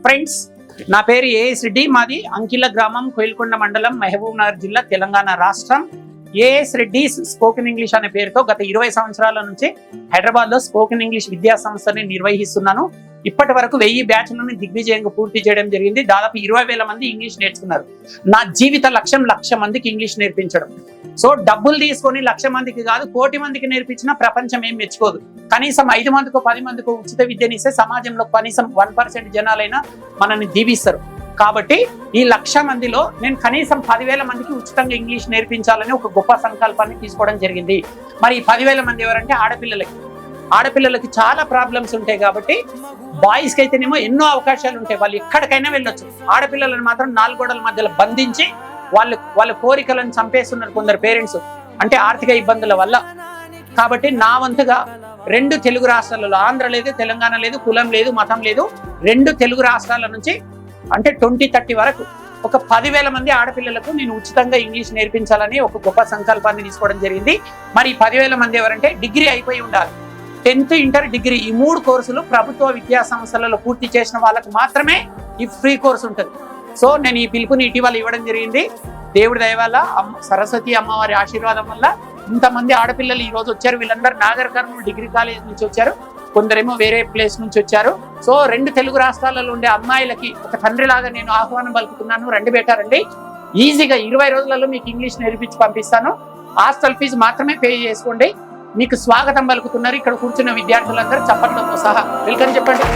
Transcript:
Friends, నా పేరు as Reddy. మాది అంకిల గ్రామం, కోయిల్కొండ మండలం, మహబూబ్ నగర్ జిల్లా, తెలంగాణ రాష్ట్రం. ఏఎస్ రెడ్డి స్పోకెన్ ఇంగ్లీష్ అనే పేరుతో గత 20 సంవత్సరాల నుంచి హైదరాబాద్ లో స్పోకెన్ ఇంగ్లీష్ విద్యా సంస్థని నిర్వహిస్తున్నాను. ఇప్పటి వరకు 1000 బ్యాచ్లను దిగ్విజయంగా పూర్తి చేయడం జరిగింది. దాదాపు 20,000 మంది ఇంగ్లీష్ నేర్చుకున్నారు. నా జీవిత లక్ష్యం 1,00,000 మందికి ఇంగ్లీష్ నేర్పించడం. సో డబ్బులు తీసుకొని 1,00,000 మందికి కాదు, 1,00,00,000 మందికి నేర్పించిన ప్రపంచం ఏం మెచ్చుకోదు. కనీసం 5 మందికో 10 మందికో ఉచిత విద్యనిస్తే సమాజంలో కనీసం 1% జనాలైనా మనల్ని దీవిస్తారు. కాబట్టి ఈ 1,00,000 మందిలో నేను కనీసం 10,000 మందికి ఉచితంగా ఇంగ్లీష్ నేర్పించాలని ఒక గొప్ప సంకల్పాన్ని తీసుకోవడం జరిగింది. మరి ఈ 10,000 మంది ఎవరంటే ఆడపిల్లలకి చాలా ప్రాబ్లమ్స్ ఉంటాయి. కాబట్టి బాయ్స్కి అయితేనేమో ఎన్నో అవకాశాలు ఉంటాయి, వాళ్ళు ఎక్కడికైనా వెళ్ళొచ్చు. ఆడపిల్లలను మాత్రం 4 గోడల మధ్యలో బంధించి వాళ్ళ కోరికలను చంపేస్తున్నారు కొందరు పేరెంట్స్, అంటే ఆర్థిక ఇబ్బందుల వల్ల. కాబట్టి నా వంతుగా 2 తెలుగు రాష్ట్రాలలో, ఆంధ్ర లేదు, తెలంగాణ లేదు, కులం లేదు, మతం లేదు, 2 తెలుగు రాష్ట్రాల నుంచి అంటే 2030 వరకు ఒక 10,000 మంది ఆడపిల్లలకు నేను ఉచితంగా ఇంగ్లీష్ నేర్పించాలని ఒక గొప్ప సంకల్పాన్ని తీసుకోవడం జరిగింది. మరి 10,000 మంది ఎవరంటే డిగ్రీ అయిపోయి ఉండాలి. 10th, ఇంటర్, డిగ్రీ ఈ 3 కోర్సులు ప్రభుత్వ విద్యా సంస్థలలో పూర్తి చేసిన వాళ్ళకు మాత్రమే ఈ ఫ్రీ కోర్సు ఉంటుంది. సో నేను ఈ పిలుపుని ఇటీవల ఇవ్వడం జరిగింది. దేవుడి దయ వల్ల, సరస్వతి అమ్మవారి ఆశీర్వాదం వల్ల ఇంతమంది ఆడపిల్లలు ఈ రోజు వచ్చారు. వీళ్ళందరూ నాగర్ కర్నూలు డిగ్రీ కాలేజ్ నుంచి వచ్చారు, కొందరేమో వేరే ప్లేస్ నుంచి వచ్చారు. సో 2 తెలుగు రాష్ట్రాలలో ఉండే అమ్మాయిలకి ఒక తండ్రిలాగా నేను ఆహ్వానం పలుకుతున్నాను. రండి బేటా, రండి. ఈజీగా 20 రోజులలో మీకు ఇంగ్లీష్ నేర్పించి పంపిస్తాను. హాస్టల్ ఫీజు మాత్రమే పే చేసుకోండి. మీకు స్వాగతం పలుకుతున్నారు ఇక్కడ కూర్చున్న విద్యార్థులందరూ చప్పట్లతో సహా. వెల్కమ్ చెప్పండి.